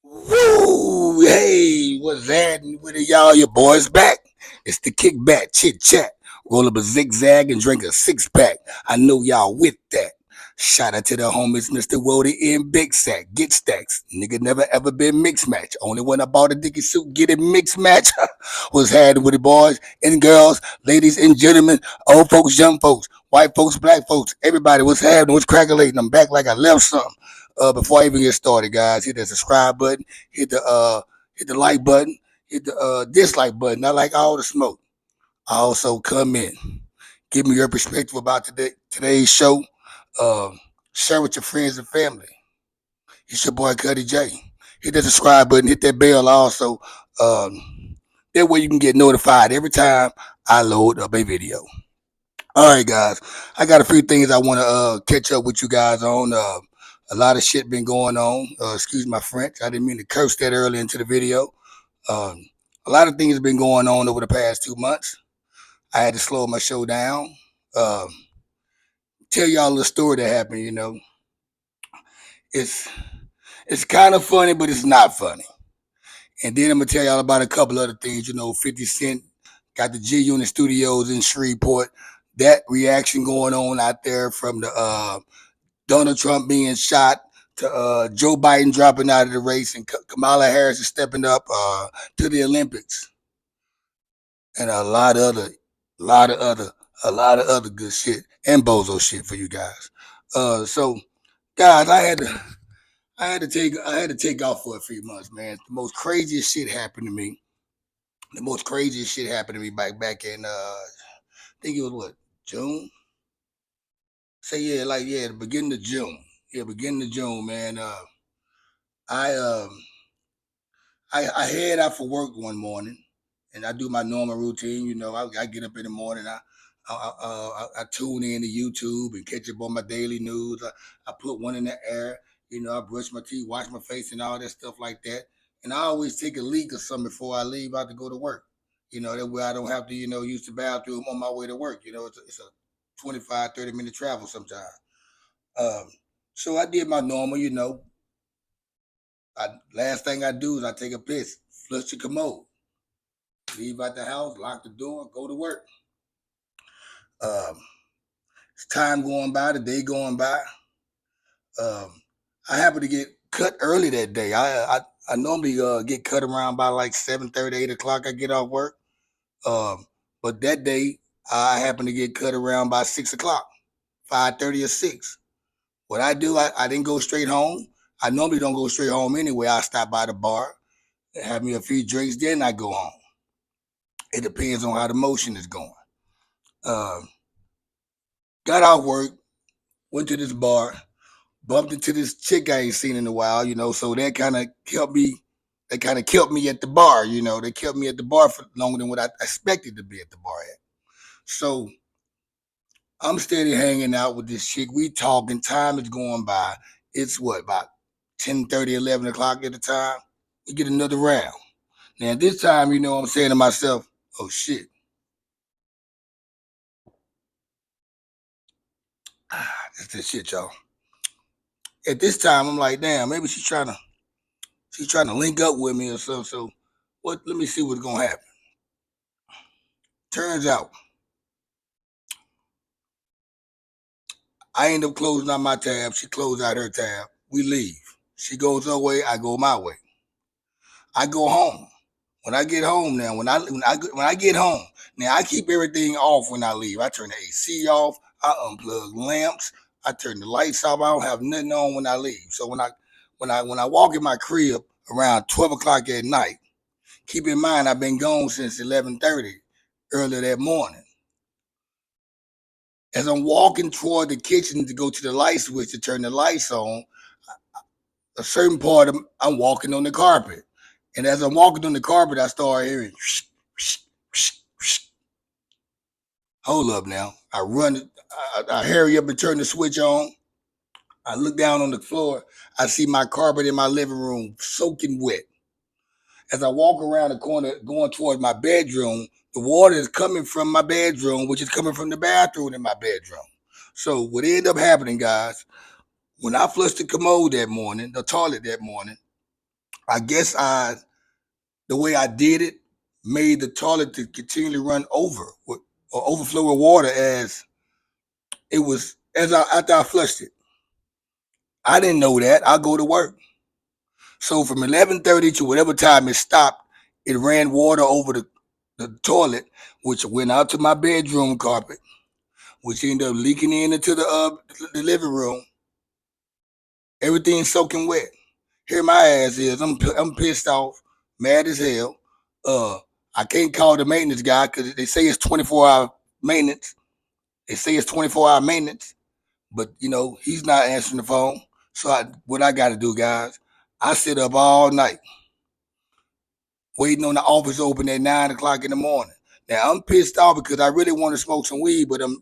Woo! Hey, what's happening with it, y'all? Your boy's back. It's the kickback chit chat. Roll up a zigzag and drink a six pack. I know y'all with that. Shout out to the homies, Mr. Wody in Big Sack. Get stacks. Nigga never ever been mixed match. Only when I bought a dicky suit, get it mixed match. What's happening with it, boys and girls, ladies and gentlemen, old folks, young folks, white folks, black folks, everybody. What's happening? What's crackling? I'm back like I left something. Before I even get started, guys, hit that subscribe button, hit the like button, hit the dislike button. I like all the smoke. I also come in, give me your perspective about today's show. Uh, Share with your friends and family. It's your boy Cuddy J. Hit that subscribe button, hit that bell also. That way you can get notified every time I load up a video. All right, guys. I got a few things I want to catch up with you guys on. A lot of shit been going on. Excuse my French. I didn't mean to curse that early into the video. Um, a lot of things have been going on over the past 2 months. I had to slow my show down. Um, tell y'all a story that happened. It's it's kind of funny, but it's not funny. And then I'm gonna tell y'all about a couple other things. 50 Cent got the G Unit Studios in Shreveport. That reaction going on out there from the Donald Trump being shot to Joe Biden dropping out of the race and Kamala Harris is stepping up to the Olympics and lot of other, a lot of other good shit and bozo shit for you guys. So guys, I had to take off for a few months, man. The most craziest shit happened to me. The most craziest shit happened to me back in I think it was what, June? Say the beginning of June. Yeah, beginning of June, man. I I head out for work one morning, and I do my normal routine. I get up in the morning. I tune in to YouTube and catch up on my daily news. I put one in the air. I brush my teeth, wash my face, and all that stuff like that. And I always take a leak or something before I leave out to go to work. That way I don't have to use the bathroom on my way to work. It's a 25, 30 minute travel sometimes. Um, so I did my normal. Last thing I do is I take a piss, flush the commode, leave out the house, lock the door, go to work. Um, Time going by, the day going by. Um, I happen to get cut early that day. I normally get cut around by like 7:30, 8 o'clock. I get off work. But that day I happen to get cut around by 6 o'clock, 5:30 or 6. What I do, I didn't go straight home. I normally don't go straight home anyway. I stop by the bar, have me a few drinks, then I go home. It depends on how the motion is going. Um, got off work, went to this bar, bumped into this chick I ain't seen in a while, so that kind of kept me. They kind of kept me at the bar, They kept me at the bar for longer than what I expected to be at the bar at. So I'm steady hanging out with this chick. We talking. Time is going by. It's what, about 10:30, 11 o'clock at the time. We get another round. Now this time, I'm saying to myself, "Oh shit, that's this shit, y'all." At this time, I'm like, damn, maybe she's trying to link up with me or something. So what? Let me see what's gonna happen. Turns out, I end up closing out my tab. She closed out her tab. We leave. She goes her way. I go my way. I go home. When I get home now, when I get home, now I keep everything off when I leave. I turn the AC off. I unplug lamps. I turn the lights off. I don't have nothing on when I leave. So when I walk in my crib around 12 o'clock at night, keep in mind I've been gone since 11:30 earlier that morning. As I'm walking toward the kitchen to go to the light switch to turn the lights on, a certain part of I'm walking on the carpet. And as I'm walking on the carpet, I start hearing hold up now. I hurry up and turn the switch on. I look down on the floor. I see my carpet in my living room soaking wet. As I walk around the corner going towards my bedroom, the water is coming from my bedroom, which is coming from the bathroom in my bedroom. So what ended up happening, guys, when I flushed the commode that morning, the toilet that morning, I guess the way I did it made the toilet to continually run over or overflow with water as it was after I flushed it. I didn't know that. I go to work. So from 11:30 to whatever time it stopped, it ran water over the toilet, which went out to my bedroom carpet, which ended up leaking into the living room. Everything soaking wet. Here my ass is. I'm pissed off, mad as hell. Uh, I can't call the maintenance guy because they say it's 24-hour maintenance. They say it's 24-hour maintenance, but he's not answering the phone. So what I got to do, guys? I sit up all night waiting on the office open at 9 o'clock in the morning. Now I'm pissed off because I really want to smoke some weed, but I'm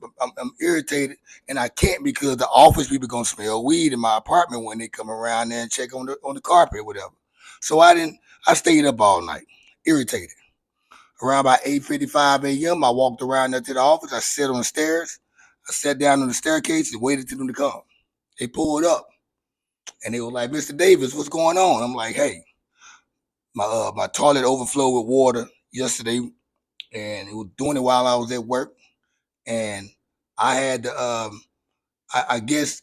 irritated and I can't because the office people gonna smell weed in my apartment when they come around there and check on the carpet or whatever. So I stayed up all night, irritated. Around about 8:55 a.m., I walked around there to the office. I sat on the stairs. I sat down on the staircase and waited for them to come. They pulled up and they were like, "Mr. Davis, what's going on?" I'm like, "Hey, my toilet overflowed with water yesterday, and it was doing it while I was at work, and I had to I guess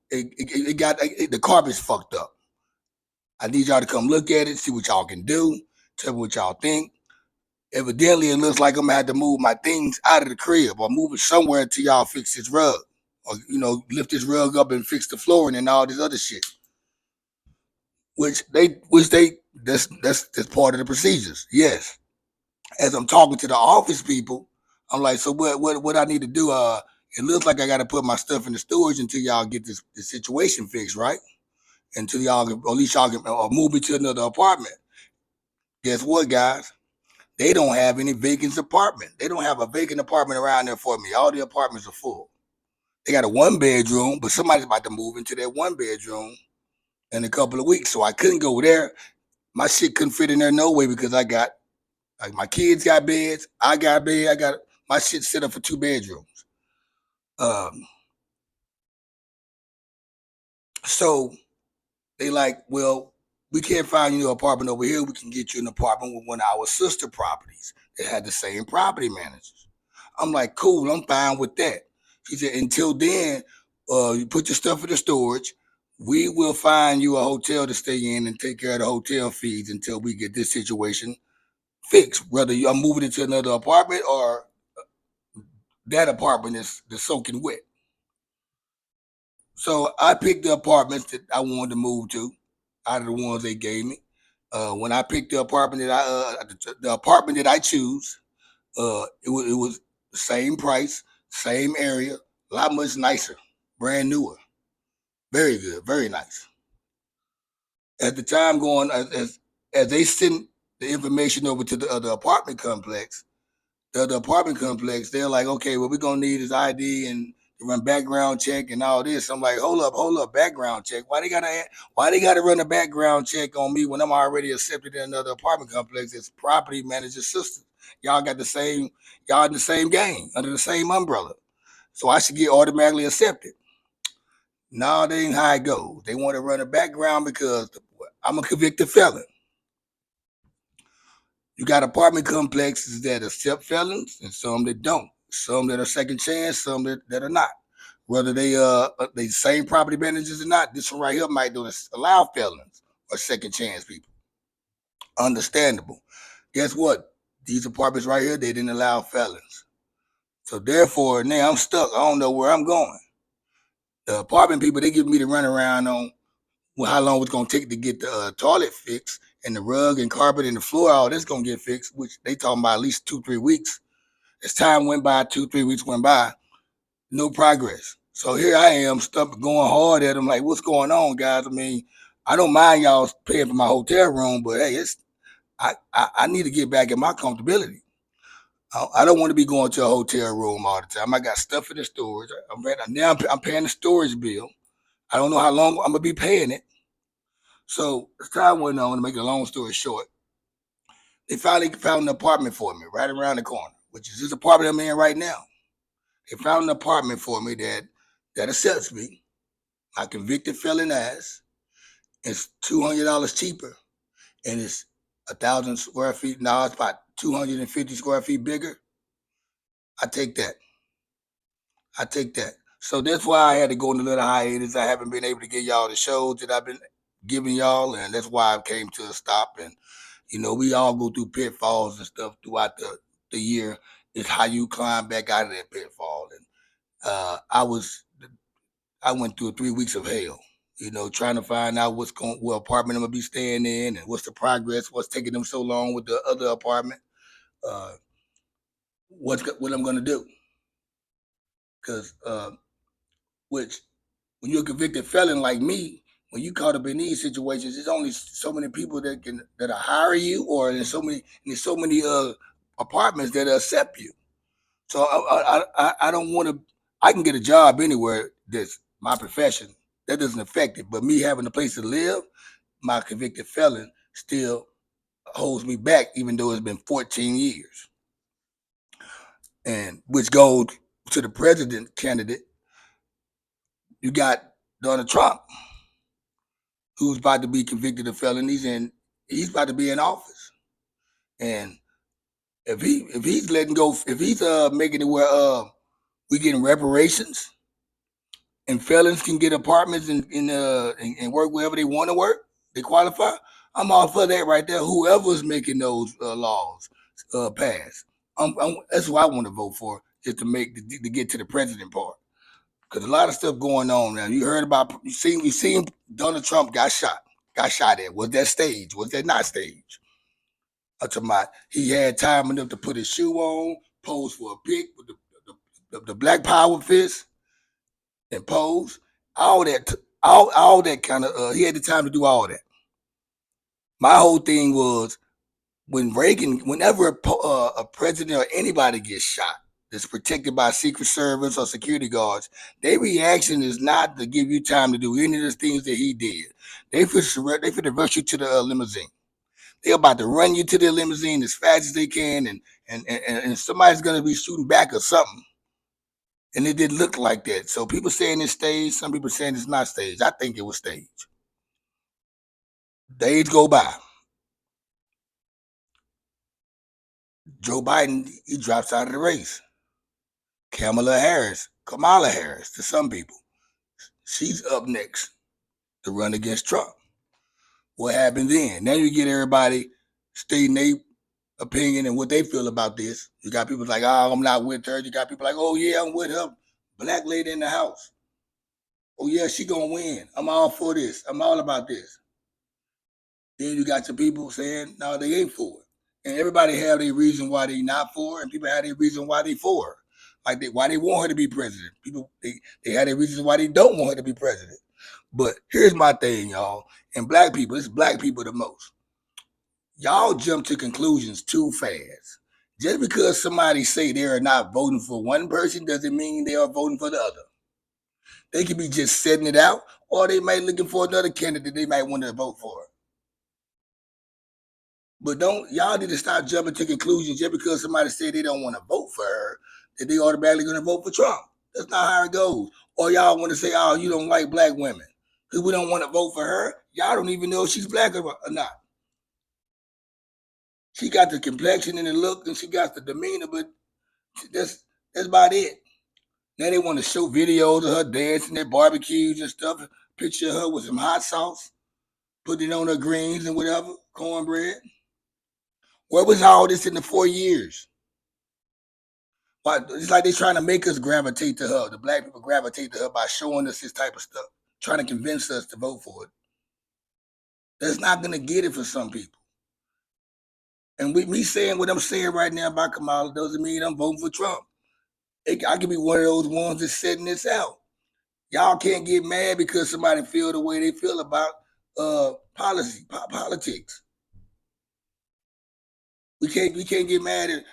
it got the carpet's fucked up. I need y'all to come look at it, see what y'all can do, tell me what y'all think. Evidently, it looks like I'm gonna have to move my things out of the crib or move it somewhere until y'all fix this rug, or lift this rug up and fix the flooring and all this other shit." Which they that's part of the procedures. Yes. As I'm talking to the office people, I'm like, "So what I need to do? It looks like I got to put my stuff in the storage until y'all get this situation fixed, right? Until y'all can, or at least y'all can, or move me to another apartment." Guess what, guys? They don't have any vacant apartment. They don't have a vacant apartment around there for me. All the apartments are full. They got a 1 bedroom, but somebody's about to move into that 1 bedroom in a couple of weeks. So I couldn't go there. My shit couldn't fit in there no way because I got like my kids got beds, I got a bed, I got my shit set up for 2 bedrooms. Um, so they like, "Well, we can't find you an apartment over here. We can get you an apartment with one of our sister properties that had the same property managers." I'm like, "Cool, I'm fine with that." She said, "Until then, you put your stuff in the storage. We will find you a hotel to stay in and take care of the hotel fees until we get this situation fixed. Whether I'm moving into another apartment or that apartment is the soaking wet." So I picked the apartments that I wanted to move to out of the ones they gave me. When I picked the apartment that the apartment that I choose, it was the same price, same area, a lot much nicer, brand newer, very good, very nice. At the time, going as they sent the information over to the other apartment complex, the apartment complex, they're like, "Okay, what we're gonna need is ID and to run background check and all this." I'm like, hold up, background check. Why they gotta run a background check on me when I'm already accepted in another apartment complex as property manager assistant? Y'all got the same, y'all in the same gang, under the same umbrella. So I should get automatically accepted. No, that ain't how it goes. They want to run a background because I'm a convicted felon. You got apartment complexes that accept felons and some that don't. Some that are second chance, some that are not. Whether they same property managers or not, this one right here might do allow felons or second chance people. Understandable. Guess what? These apartments right here, they didn't allow felons. So therefore, now I'm stuck. I don't know where I'm going. The apartment people, they give me the runaround on how long it's gonna take to get the toilet fixed and the rug and carpet and the floor, all this gonna get fixed, which they talking about at least 2-3 weeks. As time went by, 2-3 weeks went by, no progress. So here I am, stuck going hard at them, like, "What's going on, guys? I mean, I don't mind y'all paying for my hotel room, but hey, I need to get back in my comfortability. I don't want to be going to a hotel room all the time. I got stuff in the storage. I'm paying the storage bill. I don't know how long I'm gonna be paying it." So as time went on, to make a long story short, they finally found an apartment for me right around the corner, which is this apartment I'm in right now. They found an apartment for me that accepts me, my convicted felon ass. It's $200 cheaper, and it's 1,000 square feet. Now it's about 250 square feet bigger. I take that. I take that. So that's why I had to go on a little hiatus. I haven't been able to get y'all the shows that I've been giving y'all, and that's why I came to a stop. And we all go through pitfalls and stuff throughout the year. It's how you climb back out of that pitfall. And I went through 3 weeks of hell. Trying to find out what apartment I'm gonna be staying in, and what's the progress, what's taking them so long with the other apartment, uh, what I'm gonna do, because which when you're a convicted felon like me, when you caught up in these situations, there's only so many people that'll hire you, or there's so many apartments that accept you. So I don't want to. I can get a job anywhere. That's my profession. That doesn't affect it. But me having a place to live, my convicted felon still holds me back, even though it's been 14 years. And which goes to the president candidate. You got Donald Trump, who's about to be convicted of felonies, and he's about to be in office. And if he's letting go, if he's making it where we getting reparations and felons can get apartments and work wherever they want to work, they qualify. I'm all for that right there. Whoever's making those laws pass, that's what I want to vote for, is to get to the president part. Because a lot of stuff going on now. You heard about, you seen Donald Trump got shot at. Was that stage? Was that not stage? I'm talking about he had time enough to put his shoe on, pose for a pic with the Black Power fist, and pose. All that, all that kind of. He had the time to do all that. My whole thing was when Reagan, whenever a president or anybody gets shot that's protected by Secret Service or security guards, their reaction is not to give you time to do any of the things that he did. They finna rush you to the limousine. They're about to run you to the limousine as fast as they can, and somebody's gonna be shooting back or something. And it didn't look like that. So people saying it's staged, some people saying it's not staged. I think it was staged. Days go by. Joe Biden, he drops out of the race. Kamala Harris, to some people, she's up next to run against Trump. What happened then? Now you get everybody stating their opinion and what they feel about this. You got people like, oh, I'm not with her. You got people like, oh yeah, I'm with her. Black lady in the house. Oh yeah, she gonna win. I'm all for this. I'm all about this. Then you got your people saying, no, they ain't for it. And everybody have their reason why they not for it, and people have their reason why they for her. Like why they want her to be president. People they have their reasons why they don't want her to be president. But here's my thing, y'all. And black people, it's black people the most. Y'all jump to conclusions too fast. Just because somebody say they are not voting for one person doesn't mean they are voting for the other. They could be just setting it out, or they might looking for another candidate they might want to vote for. But y'all need to stop jumping to conclusions just because somebody said they don't want to vote for her, that they automatically going to vote for Trump. That's not how it goes. Or y'all want to say, oh, you don't like black women because we don't want to vote for her. Y'all don't even know if she's black or not. She got the complexion and the look, and she got the demeanor, but that's about it. Now they want to show videos of her dancing at barbecues and stuff. Picture her with some hot sauce, put it on her greens and whatever, cornbread. Where was all this in the 4 years? Why, it's like they're trying to make us gravitate to her. The black people gravitate to her by showing us this type of stuff, trying to convince us to vote for it. That's not going to get it for some people. And with me saying what I'm saying right now about Kamala doesn't mean I'm voting for Trump. I could be one of those ones that's setting this out. Y'all can't get mad because somebody feel the way they feel about politics. We can't get mad at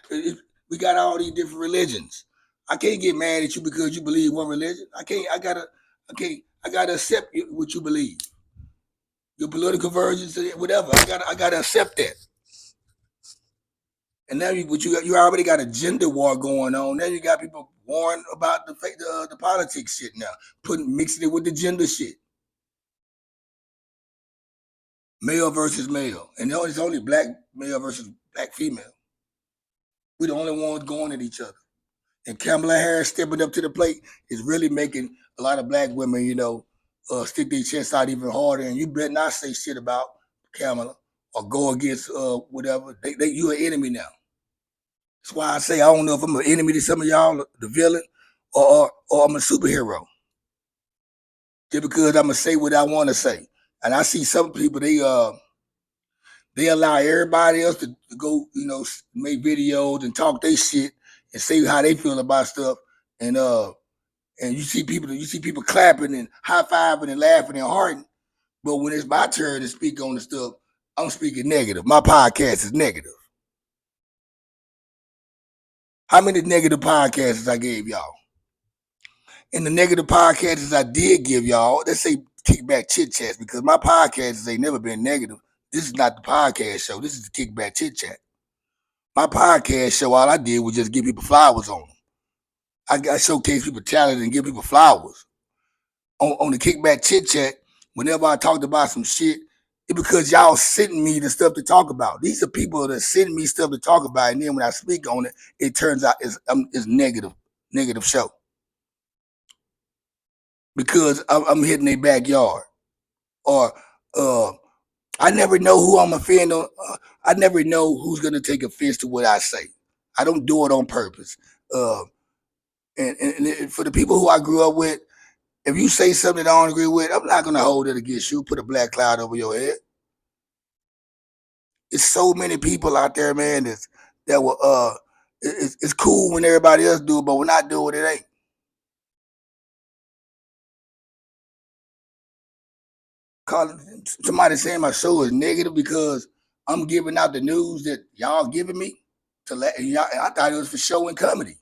we got all these different religions. I can't get mad at you because you believe one religion. I gotta accept what you believe. Your political versions, whatever. I gotta accept that. And now you already got a gender war going on. Now you got people warring about the politics shit now, mixing it with the gender shit. Male versus male. And it's only black male versus black female. We the only ones going at each other. And Kamala Harris stepping up to the plate is really making a lot of black women, stick their chest out even harder. And you better not say shit about Kamala or go against whatever. You an enemy now. That's why I say I don't know if I'm an enemy to some of y'all, the villain, or I'm a superhero. Just because I'm gonna say what I want to say. And I see some people they allow everybody else to go, make videos and talk their shit and say how they feel about stuff. And you see people clapping and high fiving and laughing and hearting. But when it's my turn to speak on the stuff, I'm speaking negative. My podcast is negative. How many negative podcasts I gave y'all? And the negative podcasts I did give y'all, let's say kickback chit chats, because my podcasts ain't never been negative. This is not the podcast show. This is the kickback chit chat. My podcast show, all I did was just give people flowers on them. I showcase people talent and give people flowers. On the kickback chit chat, whenever I talked about some shit, it's because y'all sending me the stuff to talk about. These are people that send me stuff to talk about, and then when I speak on it, it turns out it's negative show. Because I'm hitting their backyard. Or I never know who I'm offending. I never know who's gonna take offense to what I say. I don't do it on purpose. And for the people who I grew up with, if you say something that I don't agree with, I'm not gonna hold it against you. Put a black cloud over your head. It's so many people out there, man. That will it's cool when everybody else do it, but when I do it, it ain't. Somebody saying my show is negative because I'm giving out the news that y'all giving me to let y'all. I thought it was for show and comedy.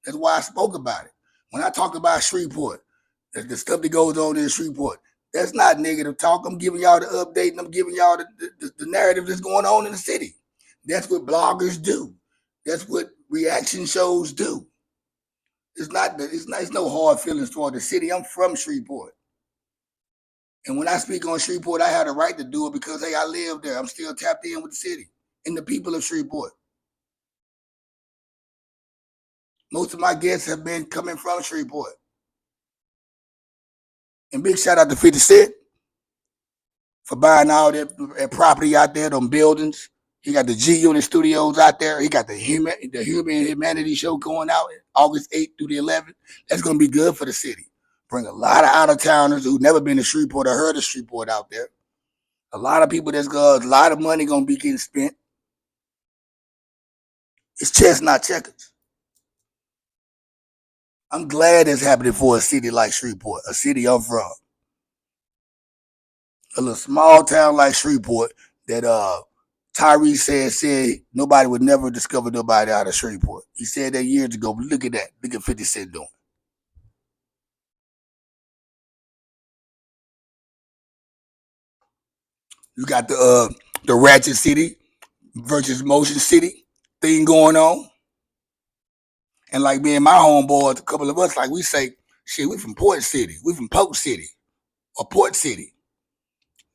That's why I spoke about it. When I talked about Shreveport, the stuff that goes on in Shreveport, that's not negative talk. I'm giving y'all the update and I'm giving y'all the narrative that's going on in the city. That's what bloggers do. That's what reaction shows do. It's no hard feelings toward the city. I'm from Shreveport. And when I speak on Shreveport, I had a right to do it because, hey, I live there. I'm still tapped in with the city and the people of Shreveport. Most of my guests have been coming from Shreveport. And big shout out to 50 Cent for buying all that property out there, them buildings. He got the G Unit Studios out there. He got the Human Humanity Show going out August 8th through the 11th. That's going to be good for the city. Bring a lot of out-of-towners who've never been to Shreveport or heard of Shreveport out there. A lot of people a lot of money going to be getting spent. It's chess, not checkers. I'm glad it's happening for a city like Shreveport, a city I'm from. A little small town like Shreveport that Tyree said nobody would never discover nobody out of Shreveport. He said that years ago, but look at that. Look at 50 Cent doing. You got the Ratchet City versus Motion City thing going on. And like me and my homeboys, a couple of us, like we say, shit, we from Port City. We from Polk City or Port City.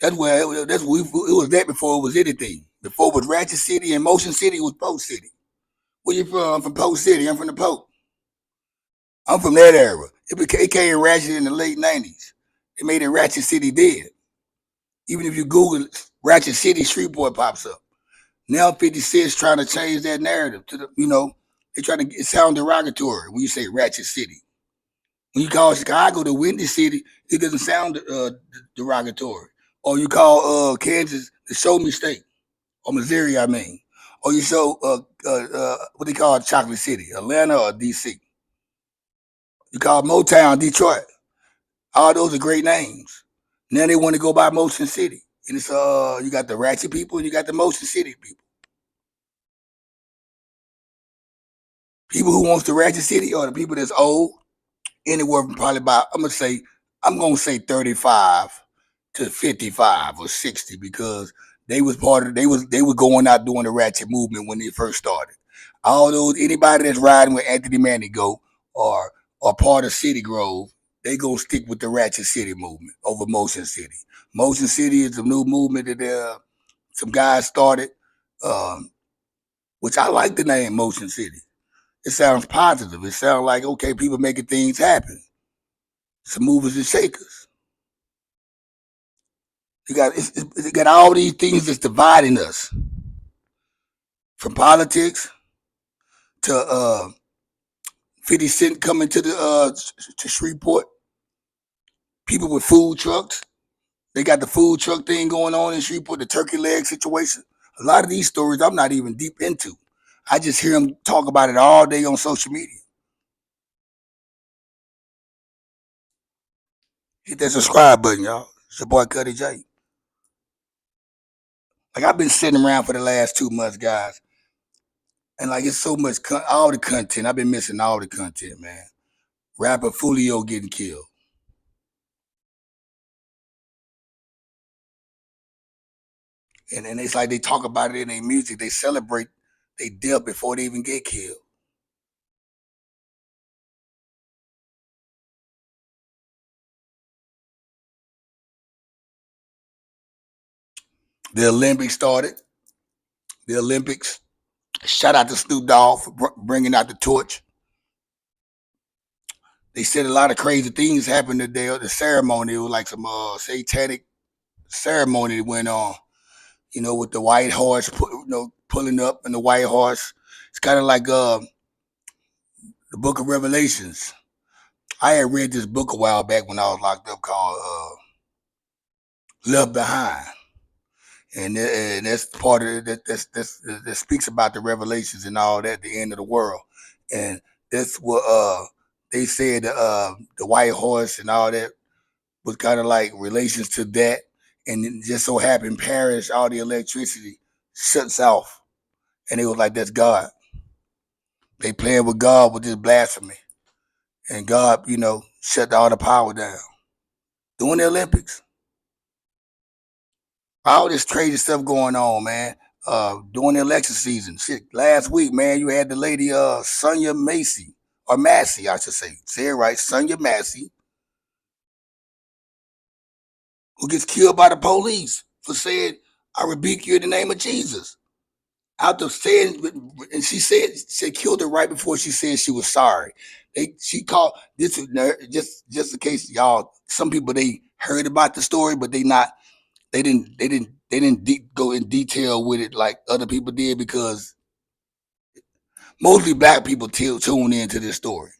It was that before it was anything. Before it was Ratchet City and Motion City, it was Polk City. Where you from? I'm from Polk City. I'm from the Polk. I'm from that era. It came Ratchet in the late 90s. It made it Ratchet City dead. Even if you Google Ratchet City, Shreveport pops up. Now 50 Cent's trying to change that narrative to they're trying to sound derogatory when you say Ratchet City. When you call Chicago the Windy City, it doesn't sound derogatory. Or you call Kansas the Show Me State, or Missouri, I mean. Or you show what they call Chocolate City, Atlanta or DC. You call Motown Detroit. All those are great names. Now they want to go by Motion City. And it's you got the Ratchet people and you got the Motion City people. People who wants the Ratchet City are the people that's old, anywhere from probably about I'm gonna say 35 to 55 or 60 because they was part of they were going out doing the Ratchet movement when they first started. All those anybody that's riding with Anthony Manigo or part of City Grove, they gonna stick with the Ratchet City movement over Motion City. Motion City is a new movement that some guys started, um, which I like the name Motion City. It sounds positive. It sounds like, okay, people making things happen. Some movers and shakers. You got all these things that's dividing us, from politics to 50 Cent coming to Shreveport. People with food trucks. They got the food truck thing going on in Shreveport, the turkey leg situation. A lot of these stories I'm not even deep into. I just hear them talk about it all day on social media. Hit that subscribe button, y'all. It's your boy Cuddy J. Like, I've been sitting around for the last 2 months, guys, and like, it's so much all the content. I've been missing all the content, man. Rapper Fulio getting killed, and it's like they talk about it in their music. They celebrate they death before they even get killed. The Olympics started. The Olympics. Shout out to Snoop Dogg for bringing out the torch. They said a lot of crazy things happened today at the ceremony. It was like some satanic ceremony that went on. With the white horse, pulling up and the white horse. It's kind of like the Book of Revelations. I had read this book a while back when I was locked up called Left Behind, and that's part of it that speaks about the revelations and all that, the end of the world, and that's what they said. The white horse and all that was kind of like relations to that, and it just so happened Paris, all the electricity shuts off, and it was like that's God. They playing with God with this blasphemy, and God, shut all the power down during the Olympics. All this crazy stuff going on, man. During the election season, shit. Last week, man, you had the lady, Sonia Macy or Massey, I should say it right, Sonia Massey, who gets killed by the police for saying, "I rebuke you in the name of Jesus." After saying, and she killed her right before she said she was sorry. She called this just in case y'all. Some people they heard about the story, but they didn't go in detail with it like other people did, because mostly black people tune into this story.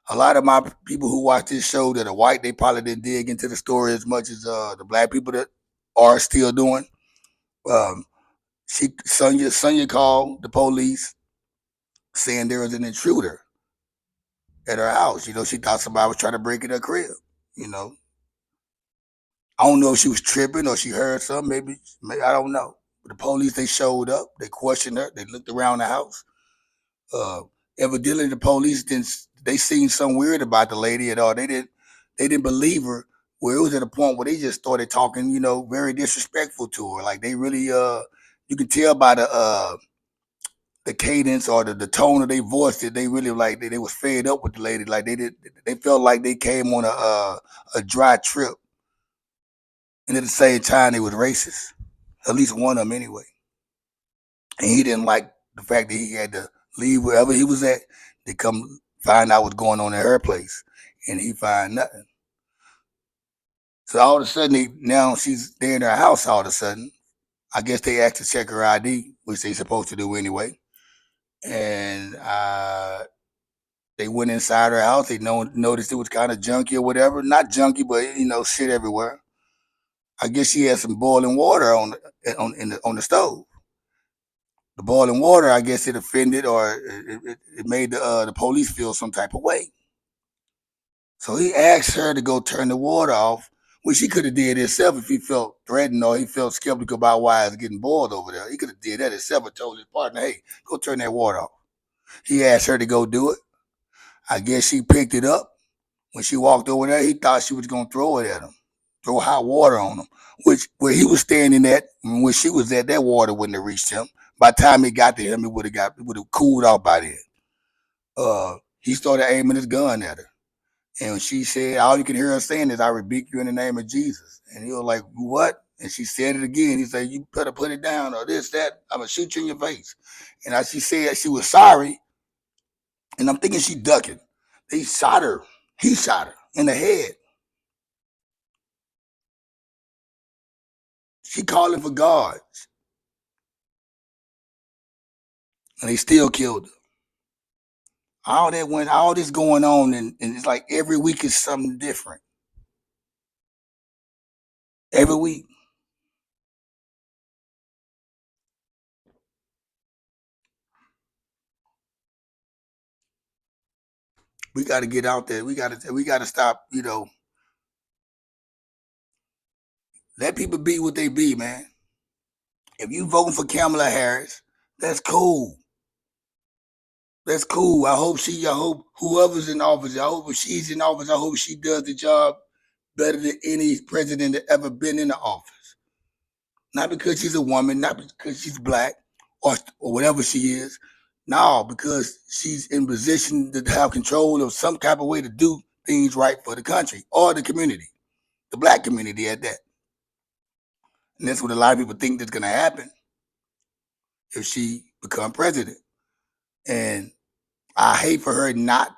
A lot of my people who watch this show that are white, they probably didn't dig into the story as much as the black people that are still doing. Um, Sonia called the police saying there was an intruder at her house. She thought somebody was trying to break in her crib. You know, I don't know if she was tripping or she heard something. Maybe I don't know. But the police, they showed up. They questioned her. They looked around the house. Uh, Evidently, the police didn't. They seen something weird about the lady at all. They didn't believe her. Where it was at a point where they just started talking, very disrespectful to her. Like, they really, you can tell by the cadence or the tone of their voice that they really like they was fed up with the lady. Like, they felt like they came on a dry trip, and at the same time they was racist. At least one of them anyway. And he didn't like the fact that he had to leave wherever he was at to come find out what's going on at her place, and he find nothing. So all of a sudden, now she's there in her house. All of a sudden, I guess they asked to check her ID, which they supposed to do anyway, and they went inside her house. They noticed it was kind of junky or whatever. Not junky, but shit everywhere. I guess she had some boiling water on the stove. The boiling water, I guess it offended, or it made the police feel some type of way. So he asked her to go turn the water off, which he could have did himself if he felt threatened or he felt skeptical about why it's getting boiled over there. He could have did that himself and told his partner, "Hey, go turn that water off." He asked her to go do it. I guess she picked it up. When she walked over there, he thought she was gonna throw it at him, throw hot water on him. Which where he was standing at, and where she was at, that water wouldn't have reached him. By the time it got to him, it would have cooled off by then. He started aiming his gun at her. And she said, all you can hear her saying is, I rebuke you in the name of Jesus. And he was like, what? And she said it again. He said, you better put it down or this, that. I'm going to shoot you in your face. And as she said she was sorry, and I'm thinking she ducking. They shot her. He shot her in the head. She calling for God. And they still killed her. All this going on, and it's like every week is something different. Every week. We got to get out there. We got to stop. Let people be what they be, man. If you voting for Kamala Harris, that's cool. That's cool. I hope whoever's in office, I hope if she's in office, I hope she does the job better than any president that ever been in the office. Not because she's a woman, not because she's black or whatever she is. No, because she's in position to have control of some type of way to do things right for the country or the community, the black community at that. And that's what a lot of people think that's going to happen if she become president. And I hate for her not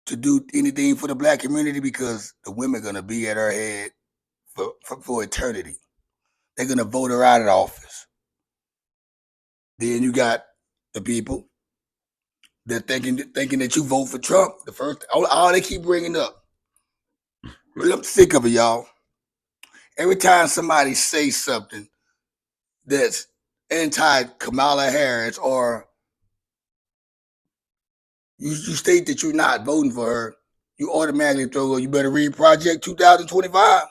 to do anything for the black community because the women are going to be at her head for eternity. They're going to vote her out of office. Then you got the people that thinking that you vote for Trump. The first, all they keep bringing up. I'm sick of it, y'all. Every time somebody says something that's anti Kamala Harris or you state that you're not voting for her, you automatically throw, you better read Project 2025.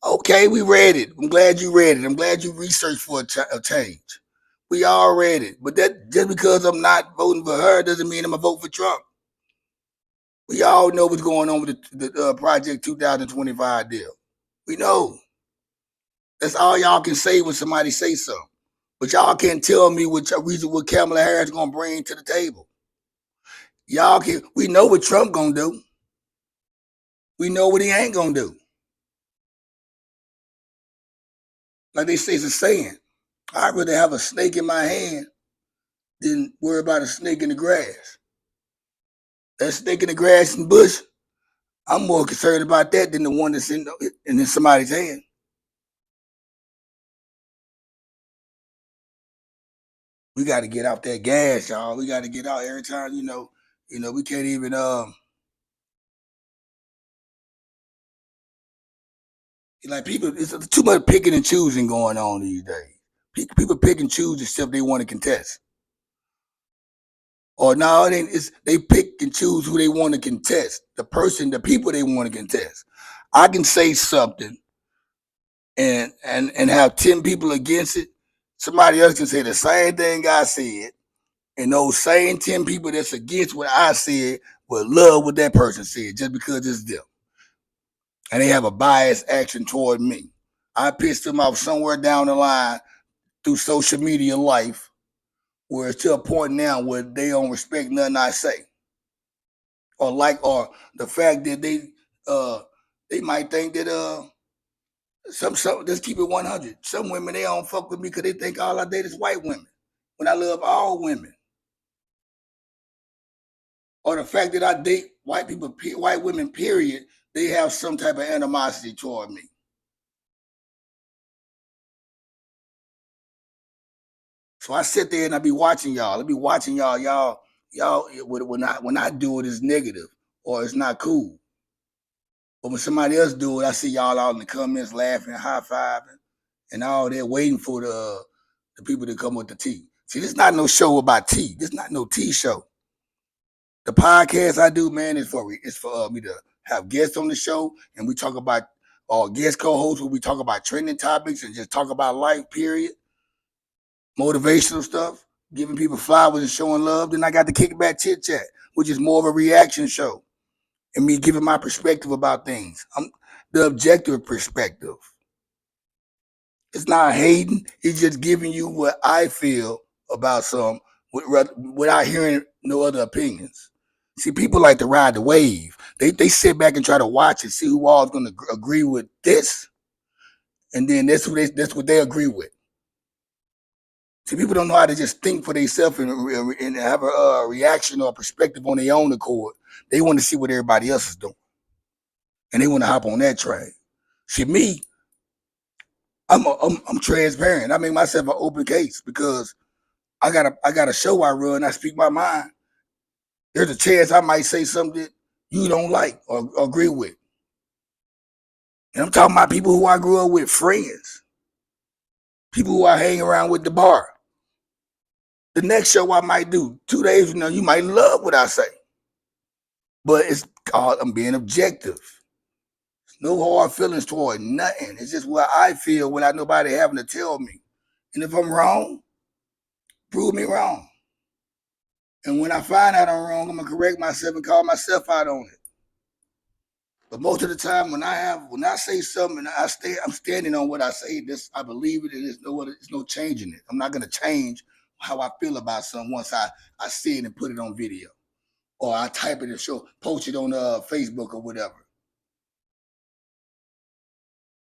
Okay, we read it. I'm glad you read it. I'm glad you researched for a change. We all read it. But that just because I'm not voting for her doesn't mean I'm going to vote for Trump. We all know what's going on with the Project 2025 deal. We know. That's all y'all can say when somebody say something. But y'all can't tell me what Kamala Harris is going to bring to the table. We know what Trump going to do. We know what he ain't going to do. Like they say, it's a saying. I'd rather have a snake in my hand than worry about a snake in the grass. That snake in the grass and bush, I'm more concerned about that than the one that's in somebody's hand. We got to get out that gas, y'all. We got to get out every time, we can't even like people. It's too much picking and choosing going on these days. People pick and choose the stuff they want to contest. Or no, it ain't. They pick and choose who they want to contest. The people they want to contest. I can say something and have 10 people against it. Somebody else can say the same thing I said, and those same 10 people that's against what I said will love what that person said just because it's them. And they have a biased action toward me. I pissed them off somewhere down the line through social media life where it's to a point now where they don't respect nothing I say. Or the fact that they might think that some let's keep it 100. Some women they don't fuck with me because they think all I date is white women. When I love all women. Or the fact that I date white women, period, they have some type of animosity toward me. So I sit there and I be watching y'all. I be watching y'all when I do it is negative or it's not cool. But when somebody else do it, I see y'all out in the comments laughing, high-fiving, and all that, waiting for the people to come with the tea. See, this is not no show about tea. This is not no tea show. The podcast I do, man, is for me to have guests on the show, and we talk about guest co-hosts where we talk about trending topics and just talk about life, period. Motivational stuff, giving people flowers and showing love. Then I got the Kickback Chit Chat, which is more of a reaction show, and me giving my perspective about things. The objective perspective. It's not hating. It's just giving you what I feel about some without hearing no other opinions. See, people like to ride the wave. They sit back and try to watch and see who all is going to agree with this, and then that's what they agree with. See, people don't know how to just think for themselves and have a reaction or a perspective on their own accord. They want to see what everybody else is doing, and they want to hop on that train. See, me, I'm transparent. I make myself an open case because I got a show I run. I speak my mind. There's a chance I might say something that you don't like or agree with. And I'm talking about people who I grew up with, friends, people who I hang around with the bar. The next show I might do 2 days from now, you might love what I say, but it's called I'm being objective. No hard feelings toward nothing. It's just what I feel without nobody having to tell me. And if I'm wrong, prove me wrong. And when I find out I'm wrong, I'm gonna correct myself and call myself out on it. But most of the time, when I say something, I'm standing on what I say. This I believe it, and there's no changing it. I'm not gonna change how I feel about something once I see it and put it on video, or I type it and post it on Facebook or whatever.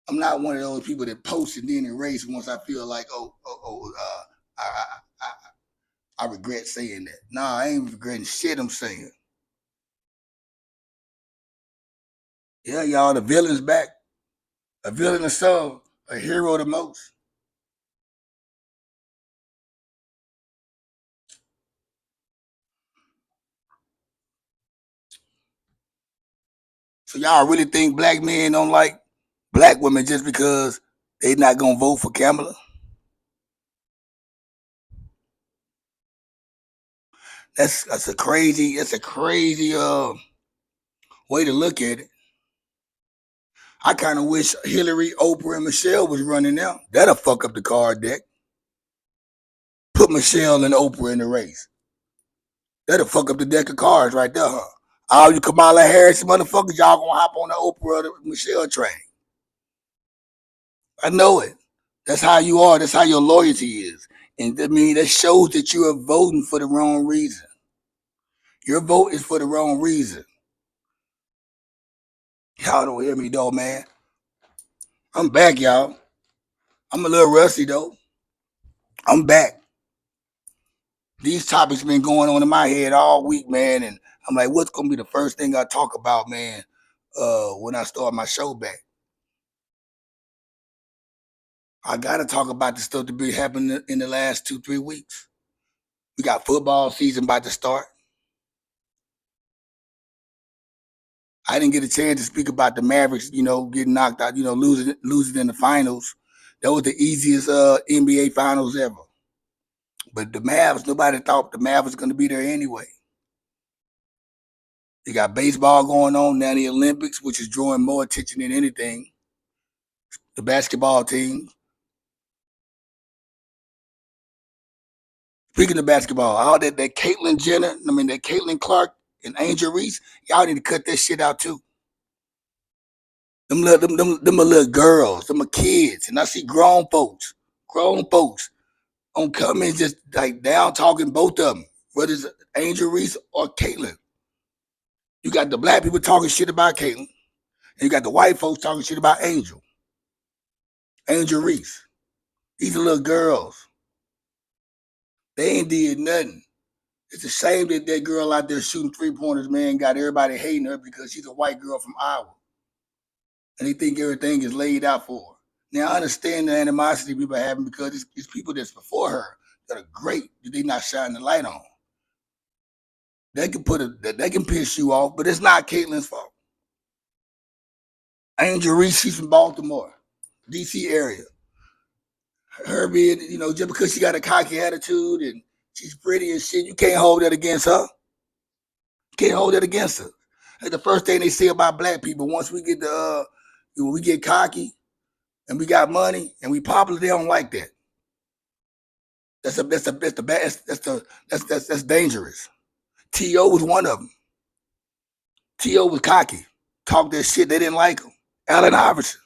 I'm not one of those people that post and then erase once I feel like, I, I, I regret saying that. Nah, I ain't regretting shit I'm saying. Yeah, y'all, the villain's back. A villain of some, a hero the most. So y'all really think black men don't like black women just because they not gonna vote for Kamala? That's a crazy way to look at it. I kind of wish Hillary, Oprah, and Michelle was running now. That'll fuck up the card deck. Put Michelle and Oprah in the race. That'll fuck up the deck of cards right there, huh? All you Kamala Harris motherfuckers, y'all gonna hop on the Oprah or the Michelle train. I know it. That's how you are. That's how your loyalty is. And I mean, that shows that you are voting for the wrong reason. Your vote is for the wrong reason. Y'all don't hear me though, man. I'm back, y'all. I'm a little rusty though. I'm back. These topics been going on in my head all week, man. And I'm like, what's gonna be the first thing I talk about, man, when I start my show back? I gotta talk about the stuff that been happening in the last 2-3 weeks. We got football season about to start. I didn't get a chance to speak about the Mavericks, getting knocked out, losing in the finals. That was the easiest NBA finals ever. But the Mavs, nobody thought the Mavs was going to be there anyway. They got baseball going on now, the Olympics, which is drawing more attention than anything. The basketball team. Speaking of basketball, all that Caitlyn Jenner, that Caitlyn Clark and Angel Reese, y'all need to cut that shit out too. Them are little girls, them are kids, and I see grown folks on comments just like down talking both of them, whether it's Angel Reese or Caitlyn. You got the black people talking shit about Caitlyn, and you got the white folks talking shit about Angel Reese. These are little girls. They ain't did nothing. It's a shame that that girl out there shooting 3-pointers, man, got everybody hating her because she's a white girl from Iowa. And they think everything is laid out for her. Now, I understand the animosity people are having because it's people that's before her that are great that they not shining the light on. They can piss you off, but it's not Caitlyn's fault. Angel Reese, she's from Baltimore, DC area. Her being, just because she got a cocky attitude and she's pretty and shit, you can't hold that against her. Can't hold that against her. Like the first thing they say about black people, once we get when we get cocky and we got money and we popular, they don't like that. That's dangerous. T.O. was one of them. T.O. was cocky. Talked that shit. They didn't like him. Allen Iverson.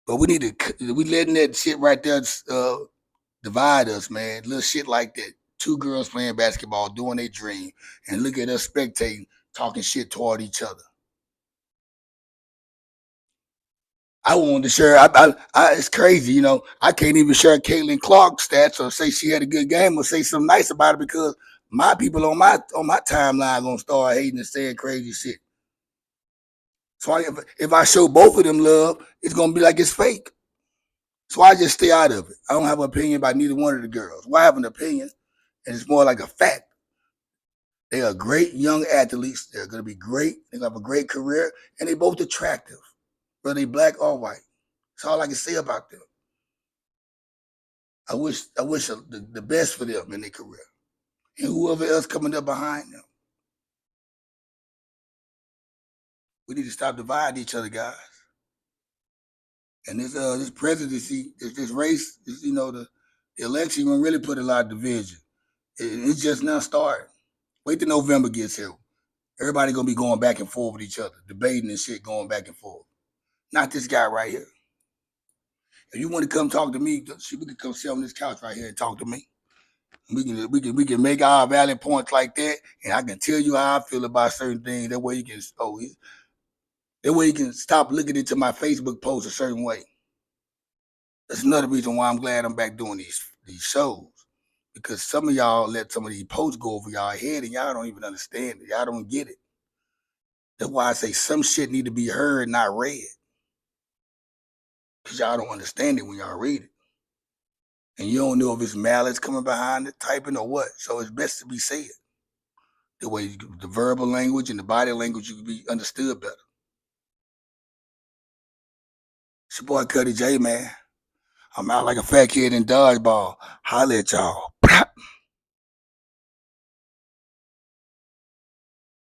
But we letting that shit right there divide us, man. Little shit like that. Two girls playing basketball, doing their dream, and look at us spectating, talking shit toward each other. I wanted to share. It's crazy, you know. I can't even share Caitlin Clark's stats or say she had a good game or say something nice about it because my people on my timeline gonna start hating and saying crazy shit. So if I show both of them love, it's gonna be like it's fake. So I just stay out of it. I don't have an opinion about neither one of the girls. Well, I have an opinion, and it's more like a fact. They are great young athletes. They're gonna be great. They're gonna have a great career, and they both attractive, whether they black or white. That's all I can say about them. I wish the best for them in their career. And whoever else coming up behind them. We need to stop dividing each other, guys. And this presidency, this race, the election gonna really put a lot of division. It's just now starting. Wait till November gets here. Everybody gonna be going back and forth with each other, debating and shit, going back and forth. Not this guy right here. If you want to come talk to me, we can come sit on this couch right here and talk to me. We can make our valid points like that, and I can tell you how I feel about certain things. That way you can stop looking into my Facebook post a certain way. That's another reason why I'm glad I'm back doing these shows. Because some of y'all let some of these posts go over y'all head and y'all don't even understand it. Y'all don't get it. That's why I say some shit need to be heard, not read. Because y'all don't understand it when y'all read it. And you don't know if it's malice coming behind it, typing or what. So it's best to be said. The way the verbal language and the body language you can be understood better. It's your boy Cuddy J, man. I'm out like a fat kid in dodgeball. Holla at y'all.